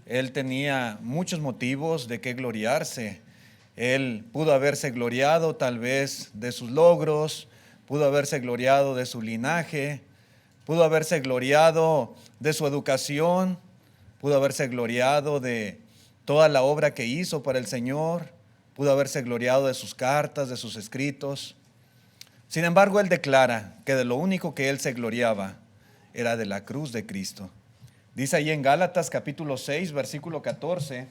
Él tenía muchos motivos de qué gloriarse. Él pudo haberse gloriado tal vez de sus logros, pudo haberse gloriado de su linaje, pudo haberse gloriado de su educación, pudo haberse gloriado de toda la obra que hizo para el Señor, pudo haberse gloriado de sus cartas, de sus escritos. Sin embargo, él declara que de lo único que él se gloriaba era de la cruz de Cristo. Dice ahí en Gálatas capítulo 6, versículo 14.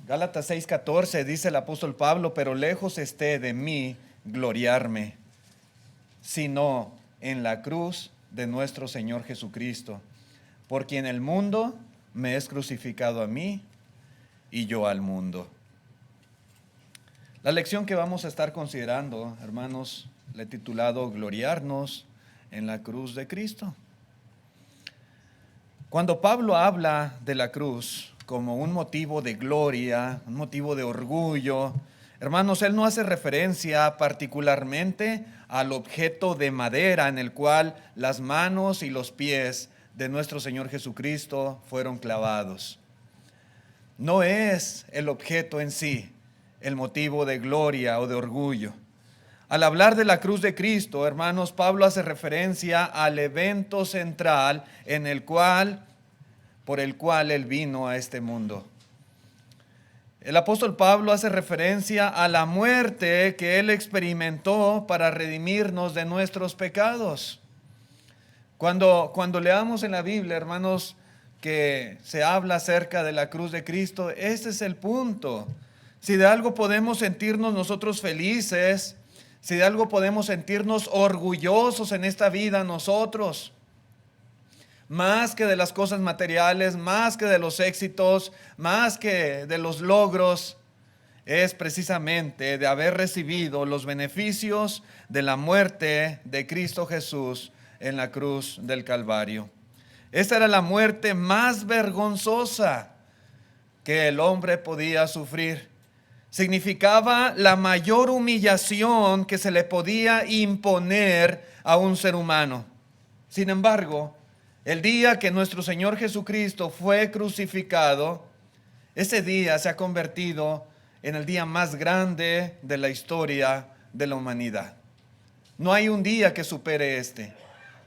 Gálatas 6, 14 dice el apóstol Pablo: pero lejos esté de mí gloriarme, sino en la cruz de nuestro Señor Jesucristo, por quien el mundo me es crucificado a mí y yo al mundo. La lección que vamos a estar considerando, hermanos, le he titulado Gloriarnos en la cruz de Cristo. Cuando Pablo habla de la cruz como un motivo de gloria, un motivo de orgullo, hermanos, él no hace referencia particularmente al objeto de madera en el cual las manos y los pies de nuestro Señor Jesucristo fueron clavados. No es el objeto en sí el motivo de gloria o de orgullo. Al hablar de la cruz de Cristo, hermanos, Pablo hace referencia al evento central por el cual él vino a este mundo. El apóstol Pablo hace referencia a la muerte que él experimentó para redimirnos de nuestros pecados. Cuando leamos en la Biblia, hermanos, que se habla acerca de la cruz de Cristo, ese es el punto. Si de algo podemos sentirnos nosotros felices, si de algo podemos sentirnos orgullosos en esta vida nosotros, más que de las cosas materiales, más que de los éxitos, más que de los logros, es precisamente de haber recibido los beneficios de la muerte de Cristo Jesús en la cruz del Calvario. Esta era la muerte más vergonzosa que el hombre podía sufrir. Significaba la mayor humillación que se le podía imponer a un ser humano. Sin embargo, el día que nuestro Señor Jesucristo fue crucificado, ese día se ha convertido en el día más grande de la historia de la humanidad. No hay un día que supere este.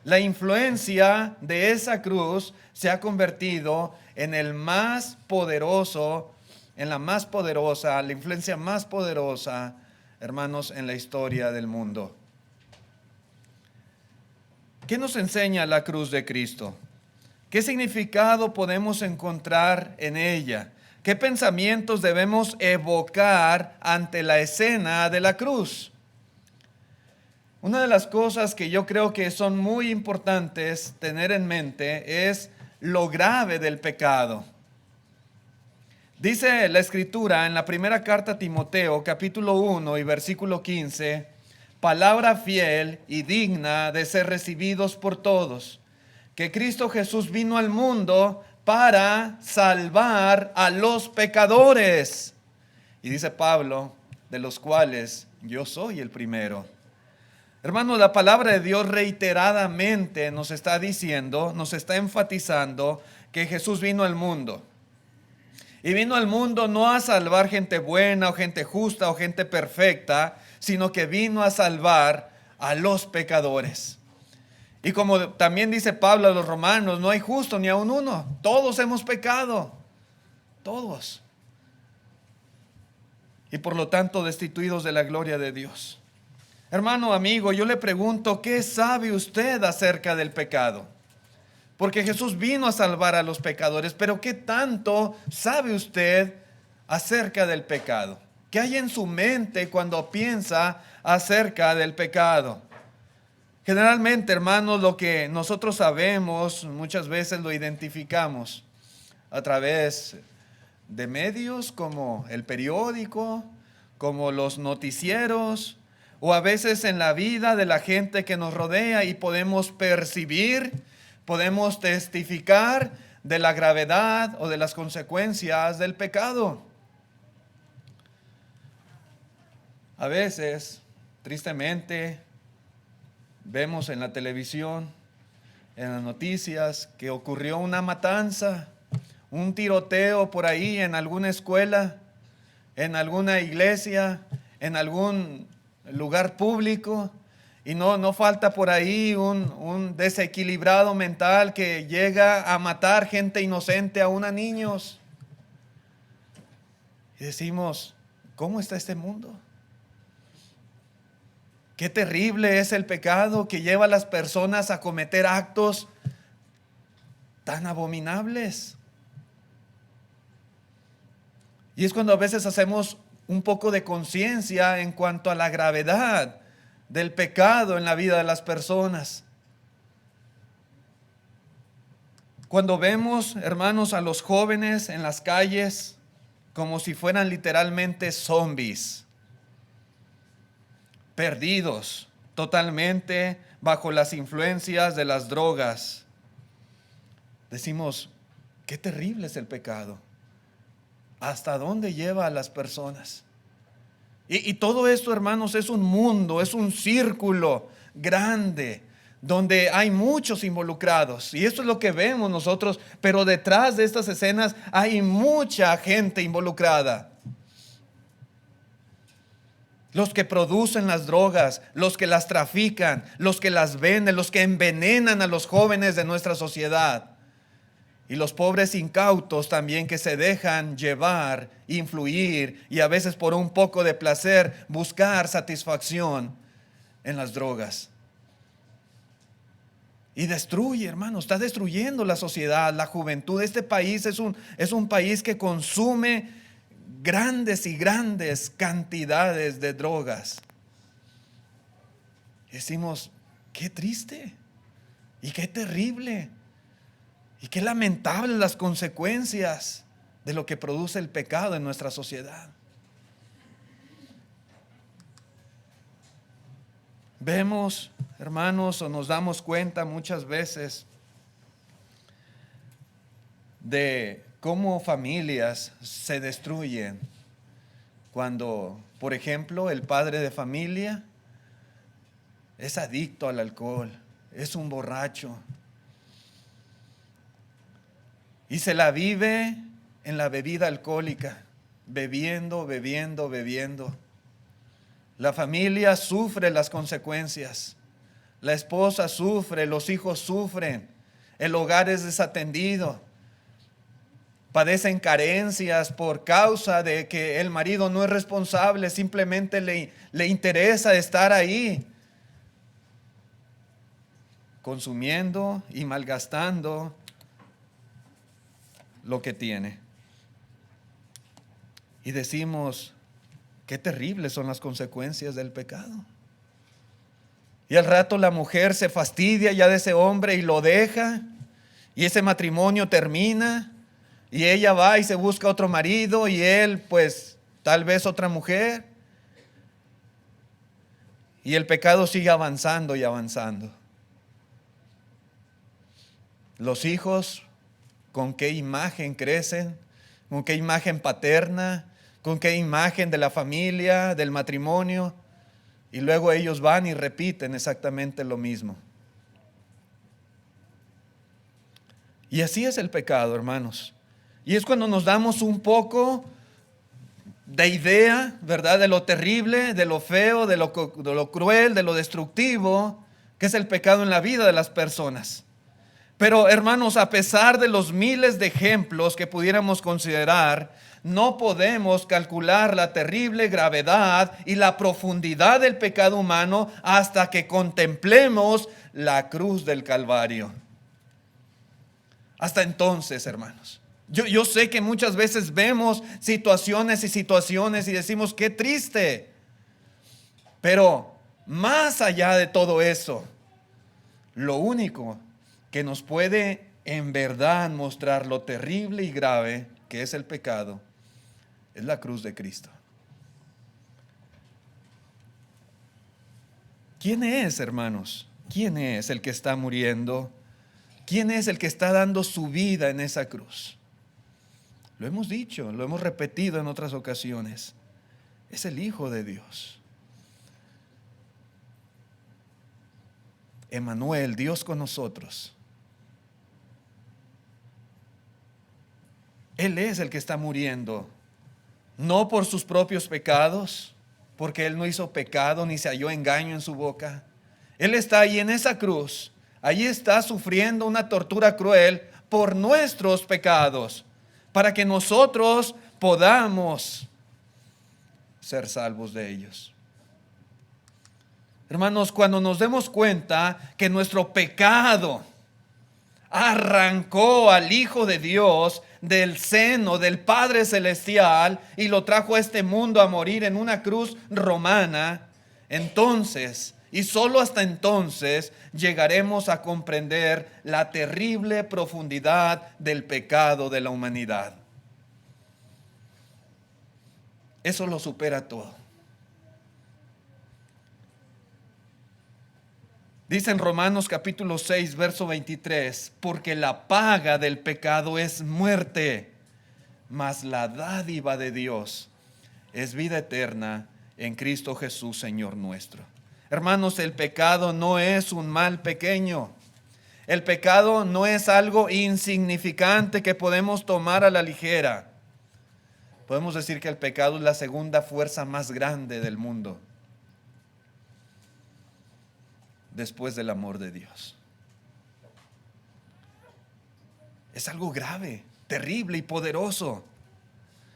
La influencia de esa cruz se ha convertido en el más poderoso, la influencia más poderosa, hermanos, en la historia del mundo. ¿Qué nos enseña la cruz de Cristo? ¿Qué significado podemos encontrar en ella? ¿Qué pensamientos debemos evocar ante la escena de la cruz? Una de las cosas que yo creo que son muy importantes tener en mente es lo grave del pecado. Dice la Escritura en la primera carta a Timoteo, capítulo 1 y versículo 15, palabra fiel y digna de ser recibidos por todos, que Cristo Jesús vino al mundo para salvar a los pecadores. Y dice Pablo, de los cuales yo soy el primero. Hermanos, la palabra de Dios reiteradamente nos está diciendo, nos está enfatizando que Jesús vino al mundo. Y vino al mundo no a salvar gente buena o gente justa o gente perfecta, sino que vino a salvar a los pecadores. Y como también dice Pablo a los romanos, no hay justo ni aun uno. Todos hemos pecado. Todos. Y por lo tanto destituidos de la gloria de Dios. Hermano, amigo, yo le pregunto, ¿qué sabe usted acerca del pecado? Porque Jesús vino a salvar a los pecadores, pero ¿qué tanto sabe usted acerca del pecado? ¿Qué hay en su mente cuando piensa acerca del pecado? Generalmente, hermanos, lo que nosotros sabemos, muchas veces lo identificamos a través de medios como el periódico, como los noticieros, o a veces en la vida de la gente que nos rodea, y podemos percibir, podemos testificar de la gravedad o de las consecuencias del pecado. A veces, tristemente, vemos en la televisión, en las noticias, que ocurrió una matanza, un tiroteo por ahí en alguna escuela, en alguna iglesia, en algún lugar público, y no falta por ahí un desequilibrado mental que llega a matar gente inocente, aún a niños. Y decimos, ¿cómo está este mundo? Qué terrible es el pecado que lleva a las personas a cometer actos tan abominables. Y es cuando a veces hacemos un poco de conciencia en cuanto a la gravedad del pecado en la vida de las personas. Cuando vemos, hermanos, a los jóvenes en las calles como si fueran literalmente zombies, perdidos totalmente bajo las influencias de las drogas, decimos, qué terrible es el pecado. ¿Hasta dónde lleva a las personas? Y todo esto, hermanos, es un mundo, es un círculo grande donde hay muchos involucrados. Y esto es lo que vemos nosotros, pero detrás de estas escenas hay mucha gente involucrada. Los que producen las drogas, los que las trafican, los que las venden, los que envenenan a los jóvenes de nuestra sociedad. Y los pobres incautos también que se dejan llevar, influir y a veces por un poco de placer buscar satisfacción en las drogas. Y destruye, hermano, está destruyendo la sociedad, la juventud. Este país es un país que consume grandes y grandes cantidades de drogas. Y decimos, qué triste y qué terrible. Y qué lamentables las consecuencias de lo que produce el pecado en nuestra sociedad. Vemos, hermanos, o nos damos cuenta muchas veces de cómo familias se destruyen cuando, por ejemplo, el padre de familia es adicto al alcohol, es un borracho. Y se la vive en la bebida alcohólica, bebiendo. La familia sufre las consecuencias. La esposa sufre, los hijos sufren. El hogar es desatendido. Padecen carencias por causa de que el marido no es responsable, simplemente le interesa estar ahí, consumiendo y malgastando lo que tiene. Y decimos, qué terribles son las consecuencias del pecado. Y al rato la mujer se fastidia ya de ese hombre y lo deja, y ese matrimonio termina, y ella va y se busca otro marido, y él pues tal vez otra mujer, y el pecado sigue avanzando y avanzando. Los hijos, ¿con qué imagen crecen? ¿Con qué imagen paterna? ¿Con qué imagen de la familia, del matrimonio? Y luego ellos van y repiten exactamente lo mismo. Y así es el pecado, hermanos. Y es cuando nos damos un poco de idea, ¿verdad? De lo terrible, de lo feo, de lo cruel, de lo destructivo que es el pecado en la vida de las personas. Pero hermanos, a pesar de los miles de ejemplos que pudiéramos considerar, no podemos calcular la terrible gravedad y la profundidad del pecado humano hasta que contemplemos la cruz del Calvario. Hasta entonces, hermanos. Yo sé que muchas veces vemos situaciones y decimos, qué triste. Pero más allá de todo eso, lo único que nos puede en verdad mostrar lo terrible y grave que es el pecado es la cruz de Cristo. ¿Quién es, hermanos? ¿Quién es el que está muriendo? ¿Quién es el que está dando su vida en esa cruz? Lo hemos dicho, lo hemos repetido en otras ocasiones. Es el Hijo de Dios. Emmanuel, Dios con nosotros. Él es el que está muriendo, no por sus propios pecados, porque Él no hizo pecado ni se halló engaño en su boca. Él está ahí en esa cruz, ahí está sufriendo una tortura cruel por nuestros pecados, para que nosotros podamos ser salvos de ellos. Hermanos, cuando nos demos cuenta que nuestro pecado arrancó al Hijo de Dios del seno del Padre Celestial y lo trajo a este mundo a morir en una cruz romana, entonces, y solo hasta entonces, llegaremos a comprender la terrible profundidad del pecado de la humanidad. Eso lo supera todo. Dice en Romanos capítulo 6, verso 23, porque la paga del pecado es muerte, mas la dádiva de Dios es vida eterna en Cristo Jesús, Señor nuestro. Hermanos, el pecado no es un mal pequeño. El pecado no es algo insignificante que podemos tomar a la ligera. Podemos decir que el pecado es la segunda fuerza más grande del mundo, después del amor de Dios. Es algo grave, terrible y poderoso.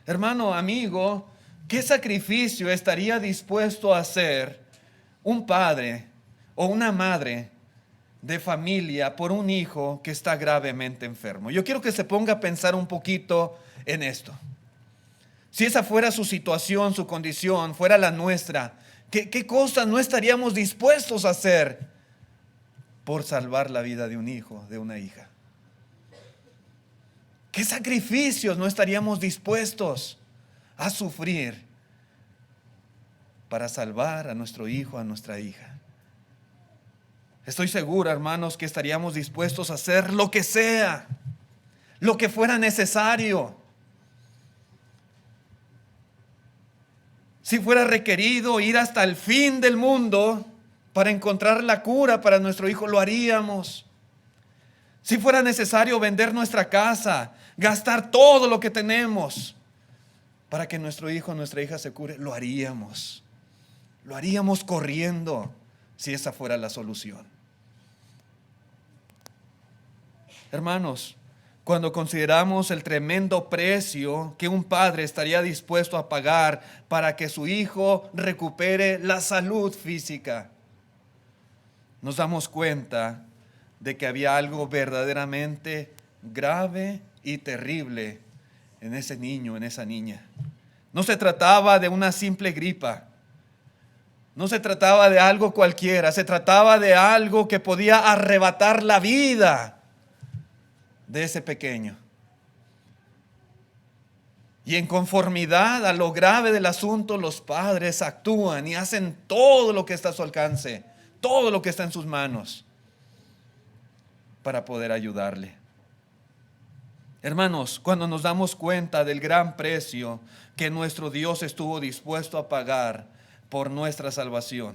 Hermano, amigo, ¿qué sacrificio estaría dispuesto a hacer un padre o una madre de familia por un hijo que está gravemente enfermo? Yo quiero que se ponga a pensar un poquito en esto. Si esa fuera su situación, su condición, fuera la nuestra, ¿qué cosas no estaríamos dispuestos a hacer por salvar la vida de un hijo, de una hija? ¿Qué sacrificios no estaríamos dispuestos a sufrir para salvar a nuestro hijo, a nuestra hija? Estoy seguro, hermanos, que estaríamos dispuestos a hacer lo que sea, lo que fuera necesario. Si fuera requerido ir hasta el fin del mundo para encontrar la cura para nuestro hijo, lo haríamos. Si fuera necesario vender nuestra casa, gastar todo lo que tenemos para que nuestro hijo o nuestra hija se cure, lo haríamos. Lo haríamos corriendo si esa fuera la solución. Hermanos, cuando consideramos el tremendo precio que un padre estaría dispuesto a pagar para que su hijo recupere la salud física, nos damos cuenta de que había algo verdaderamente grave y terrible en ese niño, en esa niña. No se trataba de una simple gripa, no se trataba de algo cualquiera, se trataba de algo que podía arrebatar la vida de ese pequeño. Y en conformidad a lo grave del asunto, los padres actúan y hacen todo lo que está a su alcance, todo lo que está en sus manos para poder ayudarle. Hermanos, cuando nos damos cuenta del gran precio que nuestro Dios estuvo dispuesto a pagar por nuestra salvación,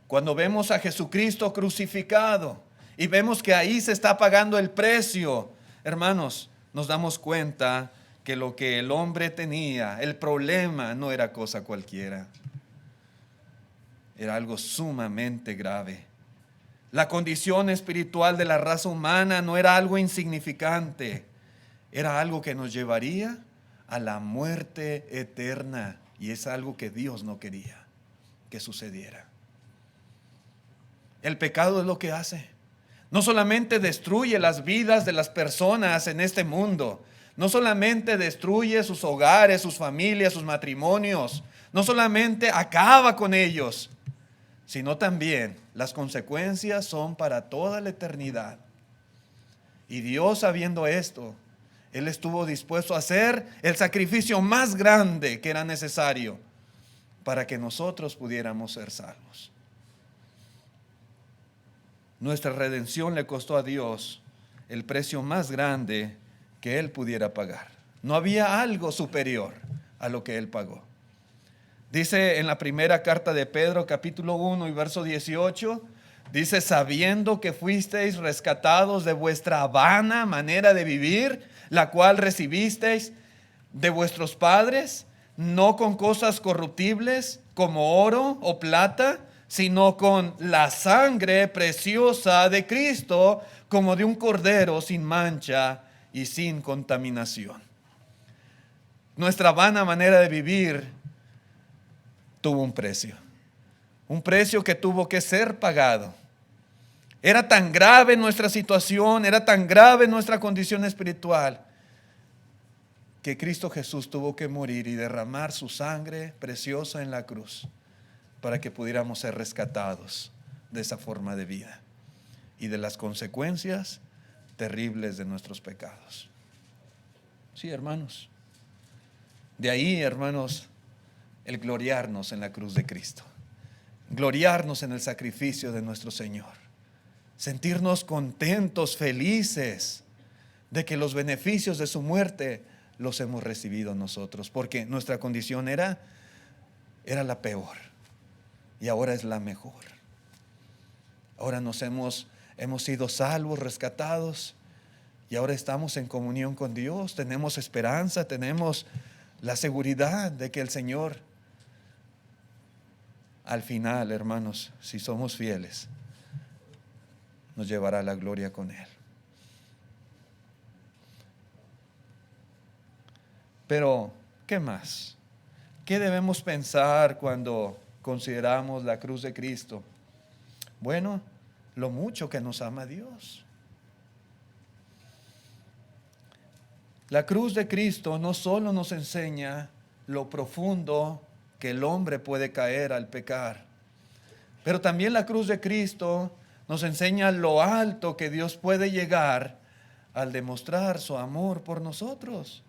cuando vemos a Jesucristo crucificado y vemos que ahí se está pagando el precio, hermanos, nos damos cuenta que lo que el hombre tenía, el problema, no era cosa cualquiera. Era algo sumamente grave. La condición espiritual de la raza humana no era algo insignificante. Era algo que nos llevaría a la muerte eterna. Y es algo que Dios no quería que sucediera. El pecado es lo que hace. No solamente destruye las vidas de las personas en este mundo, no solamente destruye sus hogares, sus familias, sus matrimonios, no solamente acaba con ellos, sino también las consecuencias son para toda la eternidad. Y Dios, sabiendo esto, Él estuvo dispuesto a hacer el sacrificio más grande que era necesario para que nosotros pudiéramos ser salvos. Nuestra redención le costó a Dios el precio más grande que Él pudiera pagar. No había algo superior a lo que Él pagó. Dice en la primera carta de Pedro, capítulo 1 y verso 18, dice: sabiendo que fuisteis rescatados de vuestra vana manera de vivir, la cual recibisteis de vuestros padres, no con cosas corruptibles como oro o plata, sino con la sangre preciosa de Cristo, como de un cordero sin mancha y sin contaminación. Nuestra vana manera de vivir tuvo un precio que tuvo que ser pagado. Era tan grave nuestra situación, era tan grave nuestra condición espiritual, que Cristo Jesús tuvo que morir y derramar su sangre preciosa en la cruz para que pudiéramos ser rescatados de esa forma de vida y de las consecuencias terribles de nuestros pecados. Sí, hermanos. De ahí, hermanos, el gloriarnos en la cruz de Cristo, gloriarnos en el sacrificio de nuestro Señor, sentirnos contentos, felices de que los beneficios de su muerte los hemos recibido nosotros, porque nuestra condición era la peor y ahora es la mejor. Ahora hemos sido salvos, rescatados, y ahora estamos en comunión con Dios, tenemos esperanza, tenemos la seguridad de que el Señor, al final, hermanos, si somos fieles, nos llevará a la gloria con Él. Pero, ¿qué más? ¿Qué debemos pensar cuando consideramos la cruz de Cristo? Bueno, lo mucho que nos ama Dios. La cruz de Cristo no solo nos enseña lo profundo que el hombre puede caer al pecar, pero también la cruz de Cristo nos enseña lo alto que Dios puede llegar al demostrar su amor por nosotros.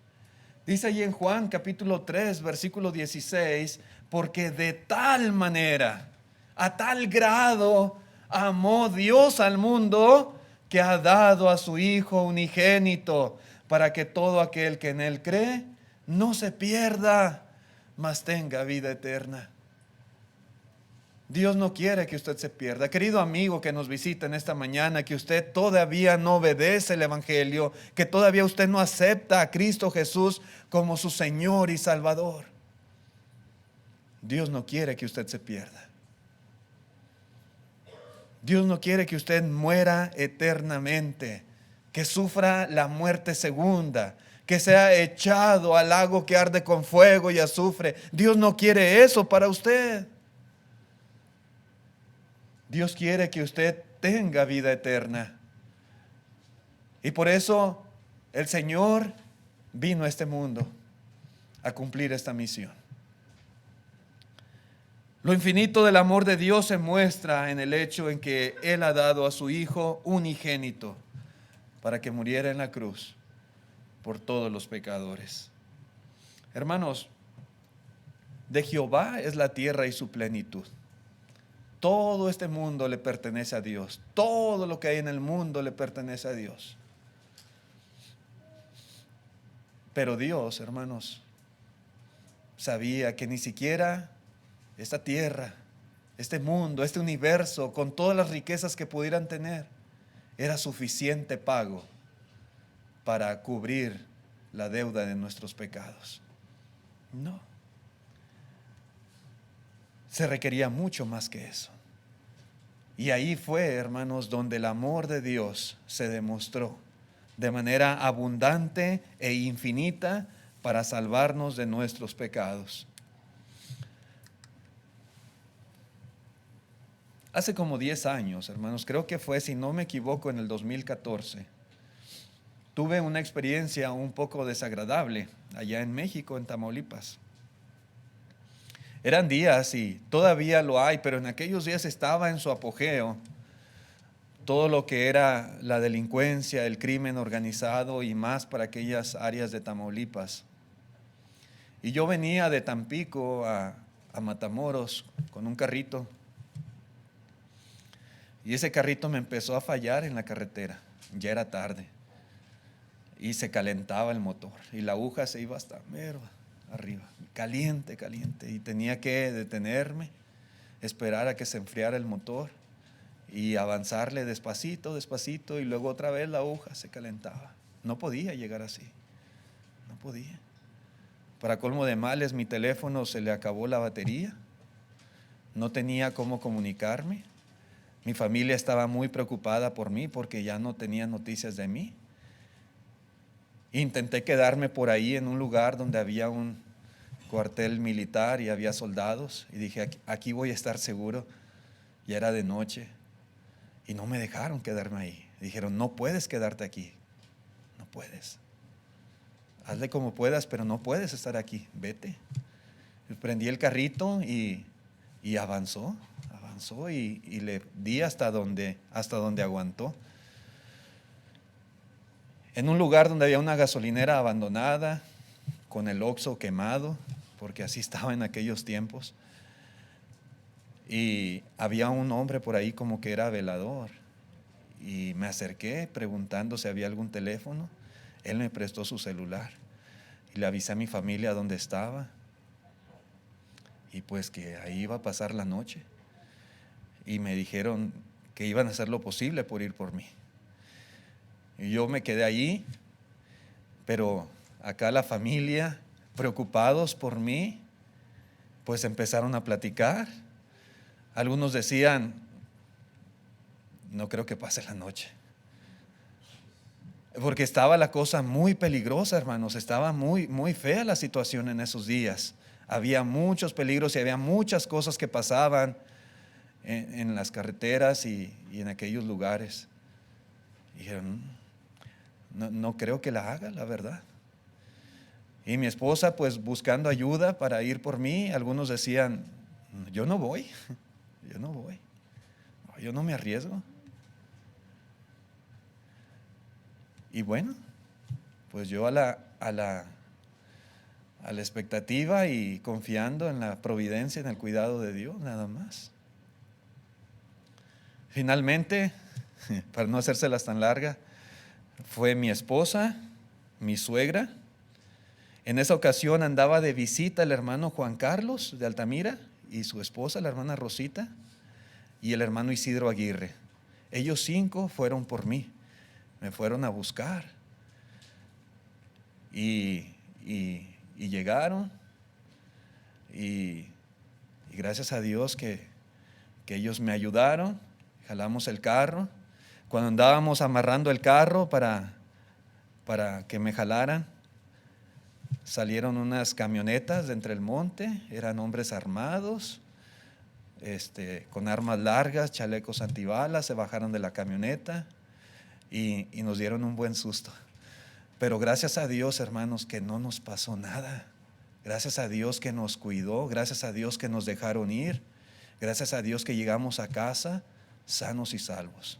Dice allí en Juan capítulo 3, versículo 16, porque de tal manera, a tal grado, amó Dios al mundo, que ha dado a su Hijo unigénito, para que todo aquel que en Él cree no se pierda, mas tenga vida eterna. Dios no quiere que usted se pierda. Querido amigo que nos visita en esta mañana, que usted todavía no obedece el Evangelio, que todavía usted no acepta a Cristo Jesús como su Señor y Salvador. Dios no quiere que usted se pierda. Dios no quiere que usted muera eternamente, que sufra la muerte segunda, que sea echado al lago que arde con fuego y azufre. Dios no quiere eso para usted. Dios quiere que usted tenga vida eterna. Y por eso el Señor vino a este mundo a cumplir esta misión. Lo infinito del amor de Dios se muestra en el hecho en que Él ha dado a su Hijo unigénito para que muriera en la cruz por todos los pecadores. Hermanos, de Jehová es la tierra y su plenitud. Todo este mundo le pertenece a Dios. Todo lo que hay en el mundo le pertenece a Dios. Pero Dios, hermanos, sabía que ni siquiera esta tierra, este mundo, este universo, con todas las riquezas que pudieran tener, era suficiente pago para cubrir la deuda de nuestros pecados. No. Se requería mucho más que eso. Y ahí fue, hermanos, donde el amor de Dios se demostró de manera abundante e infinita para salvarnos de nuestros pecados. Hace como 10 años, hermanos, creo que fue, si no me equivoco, en el 2014, tuve una experiencia un poco desagradable allá en México, en Tamaulipas. Eran días, y todavía lo hay, pero en aquellos días estaba en su apogeo todo lo que era la delincuencia, el crimen organizado y más para aquellas áreas de Tamaulipas. Y yo venía de Tampico a Matamoros con un carrito. Y ese carrito me empezó a fallar en la carretera. Ya era tarde. Y se calentaba el motor. Y la aguja se iba hasta arriba. Caliente, caliente. Y tenía que detenerme, esperar a que se enfriara el motor y avanzarle despacito, despacito. Y luego otra vez la aguja se calentaba. No podía llegar así. podía. Para colmo de males, mi teléfono se le acabó la batería. No tenía cómo comunicarme. Mi familia estaba muy preocupada por mí porque ya no tenía noticias de mí. Intenté quedarme por ahí en un lugar donde había un cuartel militar y había soldados. Y dije, aquí voy a estar seguro. Ya era de noche. Y no me dejaron quedarme ahí. Dijeron, no puedes quedarte aquí. No puedes. Hazle como puedas, pero no puedes estar aquí. Vete. Prendí el carrito y avanzó y le di hasta donde aguantó. En un lugar donde había una gasolinera abandonada, con el Oxxo quemado, porque así estaba en aquellos tiempos. Y había un hombre por ahí como que era velador. Y me acerqué preguntando si había algún teléfono. Él me prestó su celular y le avisé a mi familia dónde estaba y pues que ahí iba a pasar la noche, y me dijeron que iban a hacer lo posible por ir por mí. Y yo me quedé allí, pero acá la familia, preocupados por mí, pues empezaron a platicar. Algunos decían, no creo que pase la noche. Porque estaba la cosa muy peligrosa, hermanos. Estaba muy, muy fea la situación en esos días. Había muchos peligros y había muchas cosas que pasaban en las carreteras y en aquellos lugares. Y dijeron, no creo que la haga, la verdad. Y mi esposa, pues buscando ayuda para ir por mí. Algunos decían, yo no voy, yo no me arriesgo. Y bueno, pues yo a la expectativa y confiando en la providencia, en el cuidado de Dios, nada más. Finalmente, para no hacérselas tan largas, fue mi esposa, mi suegra. En esa ocasión andaba de visita el hermano Juan Carlos de Altamira y su esposa, la hermana Rosita, y el hermano Isidro Aguirre. Ellos 5 fueron por mí. Me fueron a buscar y llegaron y gracias a Dios que ellos me ayudaron. Jalamos el carro. Cuando andábamos amarrando el carro para que me jalaran, salieron unas camionetas de entre el monte. Eran hombres armados, con armas largas, chalecos antibalas. Se bajaron de la camioneta y nos dieron un buen susto. Pero gracias a Dios, hermanos, que no nos pasó nada. Gracias a Dios que nos cuidó. Gracias a Dios que nos dejaron ir. Gracias a Dios que llegamos a casa sanos y salvos.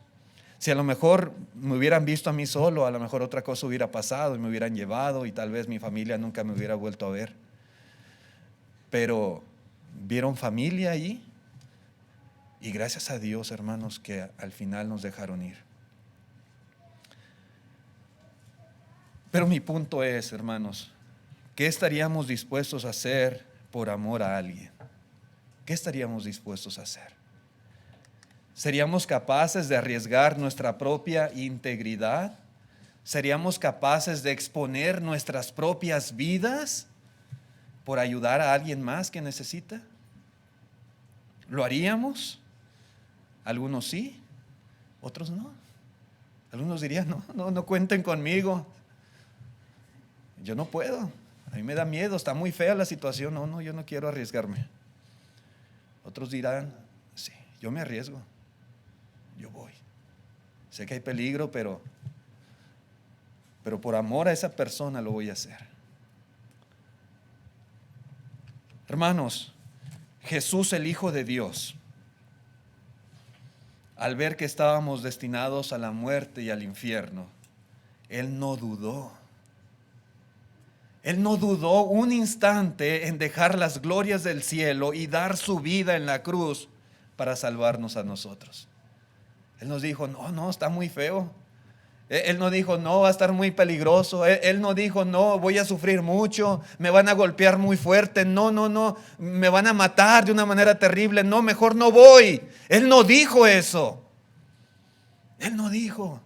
Si a lo mejor me hubieran visto a mí solo, a lo mejor otra cosa hubiera pasado y me hubieran llevado y tal vez mi familia nunca me hubiera vuelto a ver. Pero vieron familia allí y gracias a Dios, hermanos, que al final nos dejaron ir. Pero mi punto es, hermanos, ¿qué estaríamos dispuestos a hacer por amor a alguien? ¿Qué estaríamos dispuestos a hacer? ¿Seríamos capaces de arriesgar nuestra propia integridad? ¿Seríamos capaces de exponer nuestras propias vidas por ayudar a alguien más que necesita? ¿Lo haríamos? Algunos sí, otros no. Algunos dirían, no cuenten conmigo. Yo no puedo, a mí me da miedo, está muy fea la situación, no, yo no quiero arriesgarme. Otros dirán, sí, yo me arriesgo, yo voy. Sé que hay peligro, pero por amor a esa persona lo voy a hacer. Hermanos, Jesús, el Hijo de Dios, al ver que estábamos destinados a la muerte y al infierno, Él no dudó. Él no dudó un instante en dejar las glorias del cielo y dar su vida en la cruz para salvarnos a nosotros. Él nos dijo, no, está muy feo. Él no dijo, no, va a estar muy peligroso. Él no dijo, no, voy a sufrir mucho, me van a golpear muy fuerte. No, me van a matar de una manera terrible. No, mejor no voy. Él no dijo eso. Él no dijo,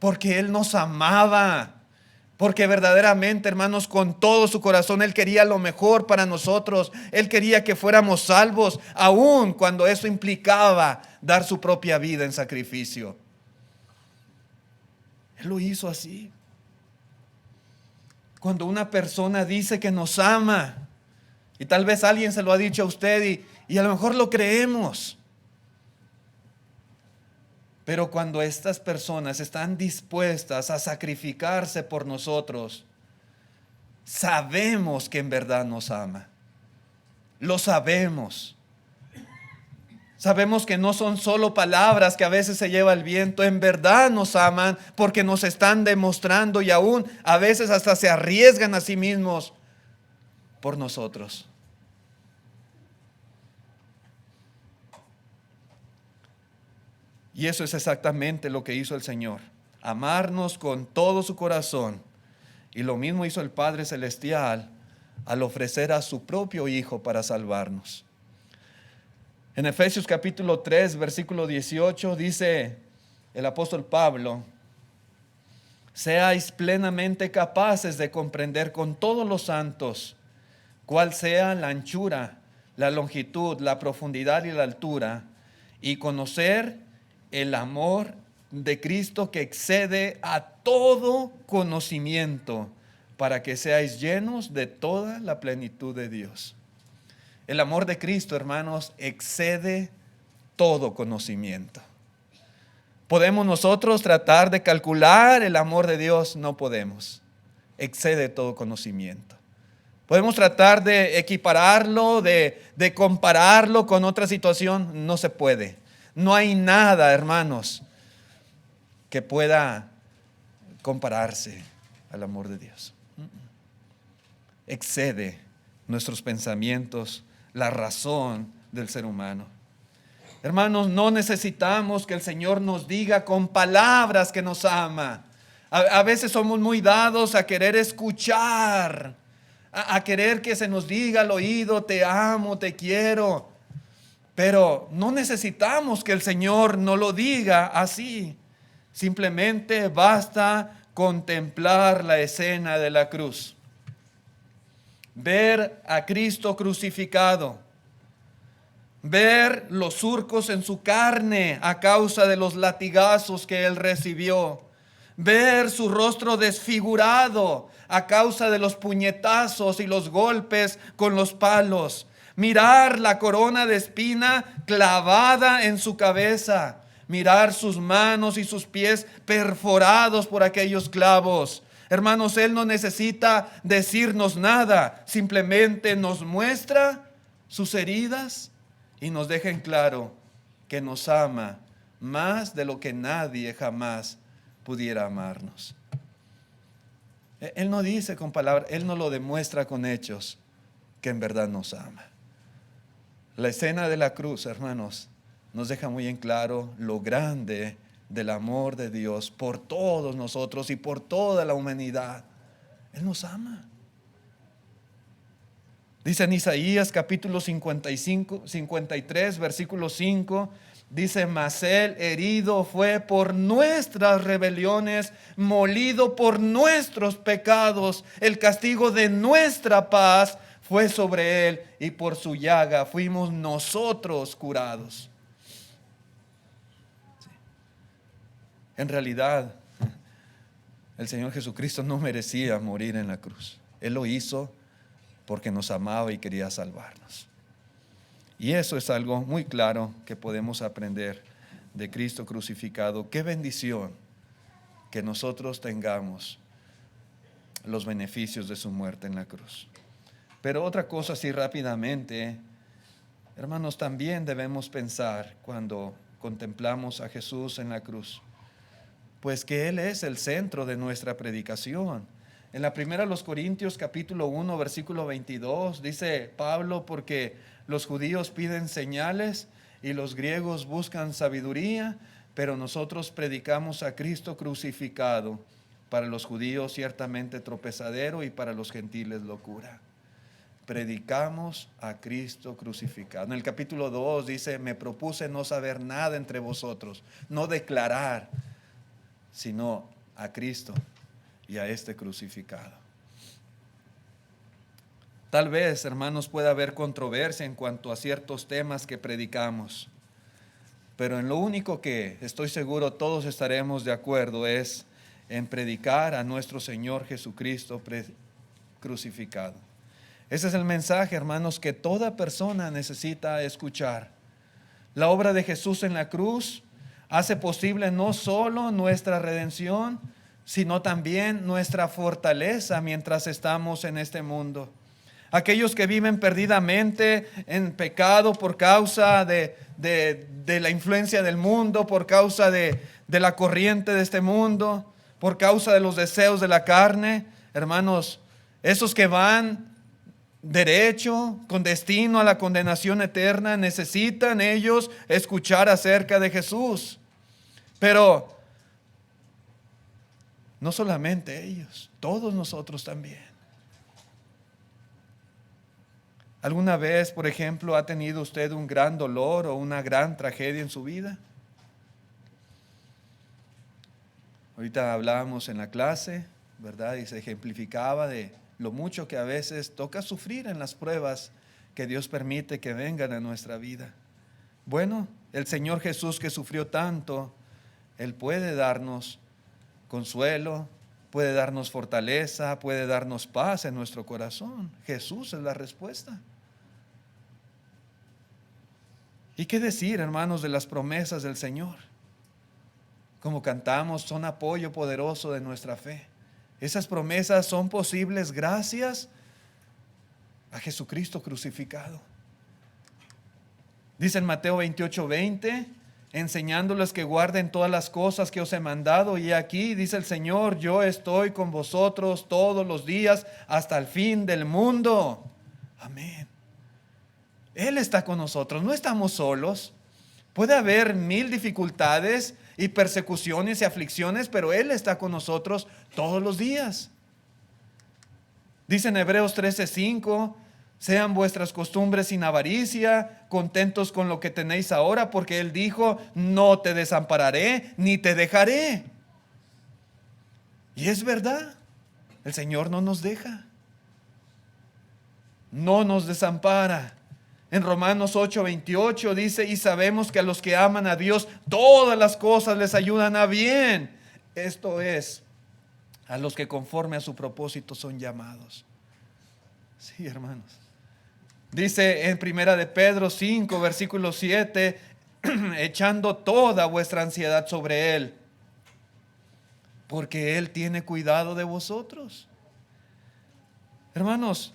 porque Él nos amaba. Porque verdaderamente, hermanos, con todo su corazón Él quería lo mejor para nosotros. Él quería que fuéramos salvos, aun cuando eso implicaba dar su propia vida en sacrificio. Él lo hizo así. Cuando una persona dice que nos ama, y tal vez alguien se lo ha dicho a usted y a lo mejor lo creemos. Pero cuando estas personas están dispuestas a sacrificarse por nosotros, sabemos que en verdad nos ama. Lo sabemos. Sabemos que no son solo palabras que a veces se lleva el viento. En verdad nos aman porque nos están demostrando y aún a veces hasta se arriesgan a sí mismos por nosotros. Y eso es exactamente lo que hizo el Señor. Amarnos con todo su corazón. Y lo mismo hizo el Padre Celestial al ofrecer a su propio Hijo para salvarnos. En Efesios capítulo 3, versículo 18 dice el apóstol Pablo: seáis plenamente capaces de comprender con todos los santos cuál sea la anchura, la longitud, la profundidad y la altura, y conocer el amor de Cristo que excede a todo conocimiento, para que seáis llenos de toda la plenitud de Dios. El amor de Cristo, hermanos, excede todo conocimiento. ¿Podemos nosotros tratar de calcular el amor de Dios? No podemos. Excede todo conocimiento. ¿Podemos tratar de equipararlo, de compararlo con otra situación? No se puede. No hay nada, hermanos, que pueda compararse al amor de Dios. Excede nuestros pensamientos, la razón del ser humano. Hermanos, no necesitamos que el Señor nos diga con palabras que nos ama. A veces somos muy dados a querer escuchar, a querer que se nos diga al oído: te amo, te quiero. Pero no necesitamos que el Señor nos lo diga así. Simplemente basta contemplar la escena de la cruz. Ver a Cristo crucificado. Ver los surcos en su carne a causa de los latigazos que Él recibió. Ver su rostro desfigurado a causa de los puñetazos y los golpes con los palos. Mirar la corona de espina clavada en su cabeza. Mirar sus manos y sus pies perforados por aquellos clavos. Hermanos, Él no necesita decirnos nada. Simplemente nos muestra sus heridas y nos deja en claro que nos ama más de lo que nadie jamás pudiera amarnos. Él no dice con palabras, Él no lo demuestra con hechos que en verdad nos ama. La escena de la cruz, hermanos, nos deja muy en claro lo grande del amor de Dios por todos nosotros y por toda la humanidad. Él nos ama. Dice en Isaías capítulo 53, versículo 5, dice: mas Él herido fue por nuestras rebeliones, molido por nuestros pecados. El castigo de nuestra paz fue sobre Él, y por su llaga fuimos nosotros curados. Sí. En realidad, el Señor Jesucristo no merecía morir en la cruz. Él lo hizo porque nos amaba y quería salvarnos. Y eso es algo muy claro que podemos aprender de Cristo crucificado. Qué bendición que nosotros tengamos los beneficios de su muerte en la cruz. Pero otra cosa, así rápidamente, hermanos, también debemos pensar cuando contemplamos a Jesús en la cruz, pues que Él es el centro de nuestra predicación. En la primera de los Corintios capítulo 1 versículo 22 dice Pablo: porque los judíos piden señales y los griegos buscan sabiduría, pero nosotros predicamos a Cristo crucificado, para los judíos ciertamente tropezadero y para los gentiles locura. Predicamos a Cristo crucificado. En el capítulo 2 dice: me propuse no saber nada entre vosotros, no declarar, sino a Cristo y a este crucificado. Tal vez, hermanos, pueda haber controversia en cuanto a ciertos temas que predicamos, pero en lo único que estoy seguro todos estaremos de acuerdo es en predicar a nuestro Señor Jesucristo crucificado. Ese es el mensaje, hermanos, que toda persona necesita escuchar. La obra de Jesús en la cruz hace posible no solo nuestra redención, sino también nuestra fortaleza mientras estamos en este mundo. Aquellos que viven perdidamente en pecado por causa de la influencia del mundo, por causa de la corriente de este mundo, por causa de los deseos de la carne, hermanos, esos que van derecho, con destino a la condenación eterna, necesitan ellos escuchar acerca de Jesús. Pero no solamente ellos, todos nosotros también. ¿Alguna vez, por ejemplo, ha tenido usted un gran dolor o una gran tragedia en su vida? Ahorita hablábamos en la clase, ¿verdad? Y se ejemplificaba de lo mucho que a veces toca sufrir en las pruebas que Dios permite que vengan a nuestra vida. Bueno, el Señor Jesús, que sufrió tanto, Él puede darnos consuelo, puede darnos fortaleza, puede darnos paz en nuestro corazón. Jesús es la respuesta. ¿Y qué decir, hermanos, de las promesas del Señor? Como cantamos, son apoyo poderoso de nuestra fe. Esas promesas son posibles gracias a Jesucristo crucificado. Dice en Mateo 28:20, enseñándoles que guarden todas las cosas que os he mandado. Y aquí dice el Señor, yo estoy con vosotros todos los días hasta el fin del mundo. Amén. Él está con nosotros, no estamos solos. Puede haber 1000 dificultades y persecuciones y aflicciones, pero Él está con nosotros todos los días. Dice en Hebreos 13:5, sean vuestras costumbres sin avaricia, contentos con lo que tenéis ahora, porque Él dijo, no te desampararé ni te dejaré. Y es verdad, el Señor no nos deja, no nos desampara. En Romanos 8:28 dice, y sabemos que a los que aman a Dios, todas las cosas les ayudan a bien. Esto es, a los que conforme a su propósito son llamados. Sí, hermanos. Dice en Primera de Pedro 5, versículo 7, echando toda vuestra ansiedad sobre Él, porque Él tiene cuidado de vosotros. Hermanos,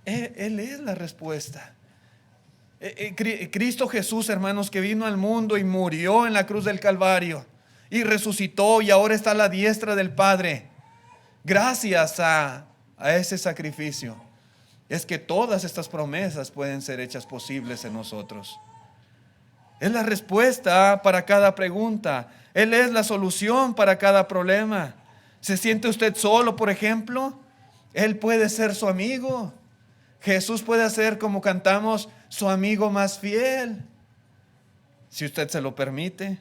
Él es la respuesta. Cristo Jesús, hermanos, que vino al mundo y murió en la cruz del Calvario y resucitó y ahora está a la diestra del Padre. Gracias a ese sacrificio es que todas estas promesas pueden ser hechas posibles en nosotros. Es la respuesta para cada pregunta. Él es la solución para cada problema. ¿Se siente usted solo, por ejemplo? Él puede ser su amigo. Jesús puede ser, como cantamos, su amigo más fiel, si usted se lo permite.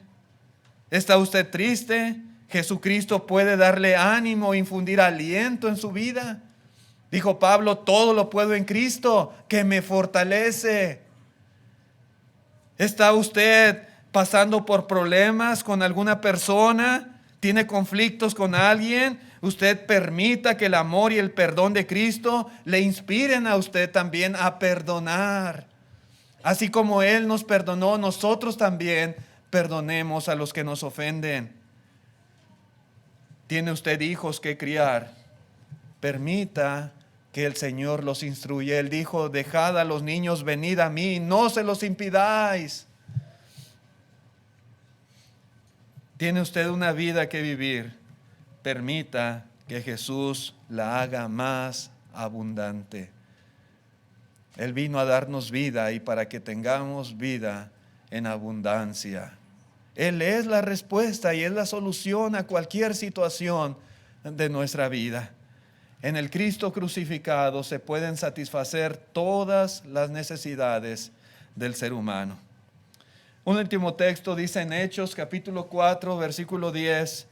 ¿Está usted triste? Jesucristo puede darle ánimo, infundir aliento en su vida. Dijo Pablo, todo lo puedo en Cristo que me fortalece. ¿Está usted pasando por problemas con alguna persona? ¿Tiene conflictos con alguien? Usted permita que el amor y el perdón de Cristo le inspiren a usted también a perdonar. Así como Él nos perdonó, nosotros también perdonemos a los que nos ofenden. ¿Tiene usted hijos que criar? Permita que el Señor los instruya. Él dijo, dejad a los niños, venid a mí, no se los impidáis. ¿Tiene usted una vida que vivir? Permita que Jesús la haga más abundante. Él vino a darnos vida y para que tengamos vida en abundancia. Él es la respuesta y es la solución a cualquier situación de nuestra vida. En el Cristo crucificado se pueden satisfacer todas las necesidades del ser humano. Un último texto dice en Hechos capítulo 4, versículo 10,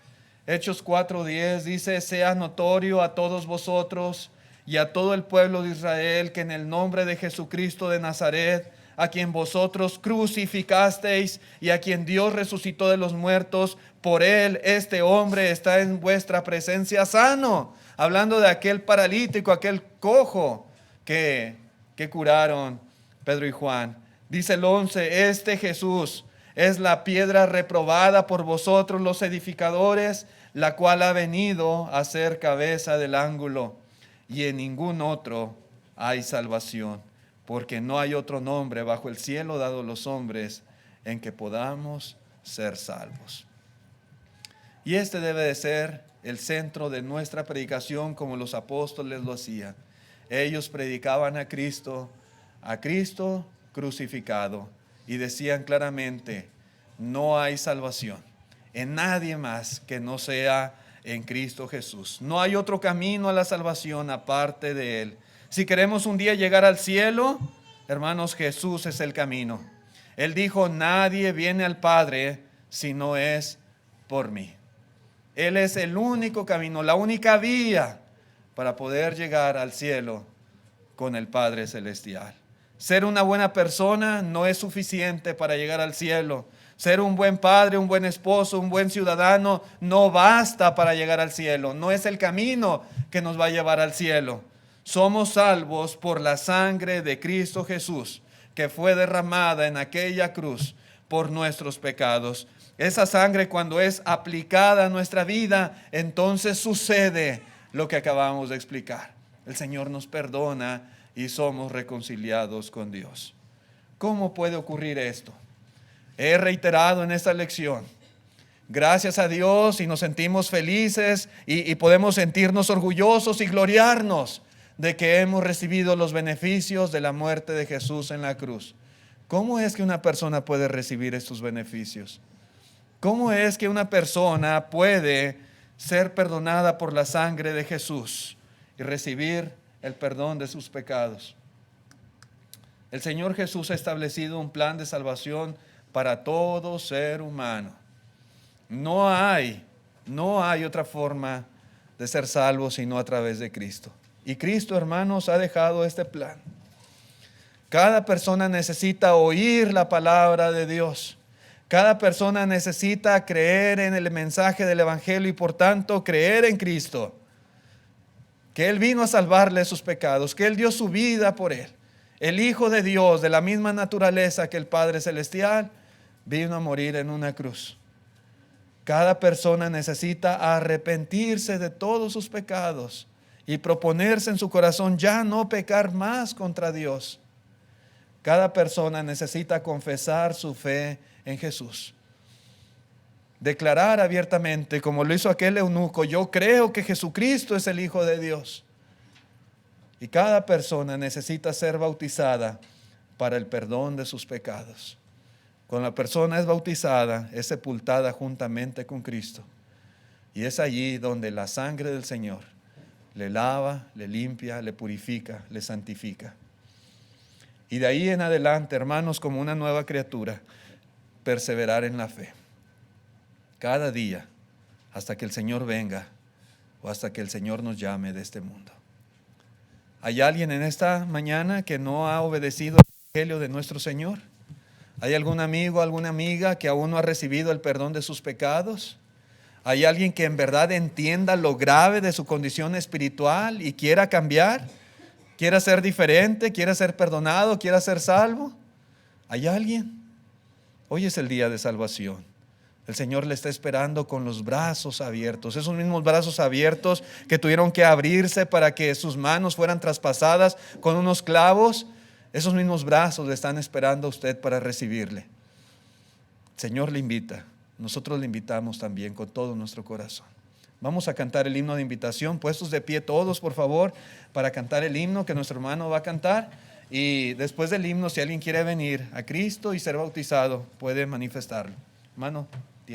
Hechos 4:10 dice: sea notorio a todos vosotros y a todo el pueblo de Israel que en el nombre de Jesucristo de Nazaret, a quien vosotros crucificasteis y a quien Dios resucitó de los muertos, por él este hombre está en vuestra presencia sano. Hablando de aquel paralítico, aquel cojo que curaron Pedro y Juan. Dice el 11: este Jesús es la piedra reprobada por vosotros los edificadores, la cual ha venido a ser cabeza del ángulo, y en ningún otro hay salvación, porque no hay otro nombre bajo el cielo dado a los hombres en que podamos ser salvos. Y este debe de ser el centro de nuestra predicación, como los apóstoles lo hacían. Ellos predicaban a Cristo crucificado, y decían claramente: no hay salvación en nadie más que no sea en Cristo Jesús. No hay otro camino a la salvación aparte de Él. Si queremos un día llegar al cielo, hermanos, Jesús es el camino. Él dijo: nadie viene al Padre si no es por mí. Él es el único camino, la única vía para poder llegar al cielo con el Padre Celestial. Ser una buena persona no es suficiente para llegar al cielo. Ser un buen padre, un buen esposo, un buen ciudadano no basta para llegar al cielo. No es el camino que nos va a llevar al cielo. Somos salvos por la sangre de Cristo Jesús, que fue derramada en aquella cruz por nuestros pecados. Esa sangre, cuando es aplicada a nuestra vida, entonces sucede lo que acabamos de explicar. El Señor nos perdona y somos reconciliados con Dios. ¿Cómo puede ocurrir esto? He reiterado en esta lección: gracias a Dios, y nos sentimos felices y podemos sentirnos orgullosos y gloriarnos de que hemos recibido los beneficios de la muerte de Jesús en la cruz. ¿Cómo es que una persona puede recibir estos beneficios? ¿Cómo es que una persona puede ser perdonada por la sangre de Jesús y recibir el perdón de sus pecados? El Señor Jesús ha establecido un plan de salvación para todo ser humano. No hay otra forma de ser salvo sino a través de Cristo. Y Cristo, hermanos, ha dejado este plan. Cada persona necesita oír la palabra de Dios. Cada persona necesita creer en el mensaje del Evangelio y por tanto creer en Cristo. Que Él vino a salvarle sus pecados, que Él dio su vida por él. El Hijo de Dios, de la misma naturaleza que el Padre Celestial, vino a morir en una cruz. Cada persona necesita arrepentirse de todos sus pecados y proponerse en su corazón ya no pecar más contra Dios. Cada persona necesita confesar su fe en Jesús. Declarar abiertamente, como lo hizo aquel eunuco: yo creo que Jesucristo es el Hijo de Dios. Y cada persona necesita ser bautizada para el perdón de sus pecados. Cuando la persona es bautizada, es sepultada juntamente con Cristo. Y es allí donde la sangre del Señor le lava, le limpia, le purifica, le santifica. Y de ahí en adelante, hermanos, como una nueva criatura, perseverar en la fe. Cada día, hasta que el Señor venga o hasta que el Señor nos llame de este mundo. ¿Hay alguien en esta mañana que no ha obedecido el Evangelio de nuestro Señor? ¿Hay algún amigo, alguna amiga que aún no ha recibido el perdón de sus pecados? ¿Hay alguien que en verdad entienda lo grave de su condición espiritual y quiera cambiar? ¿Quiera ser diferente? ¿Quiera ser perdonado? ¿Quiera ser salvo? ¿Hay alguien? Hoy es el día de salvación. El Señor le está esperando con los brazos abiertos. Esos mismos brazos abiertos que tuvieron que abrirse para que sus manos fueran traspasadas con unos clavos. Esos mismos brazos le están esperando a usted para recibirle. El Señor le invita. Nosotros le invitamos también con todo nuestro corazón. Vamos a cantar el himno de invitación. Puestos de pie todos, por favor, para cantar el himno que nuestro hermano va a cantar. Y después del himno, si alguien quiere venir a Cristo y ser bautizado, puede manifestarlo. Hermano.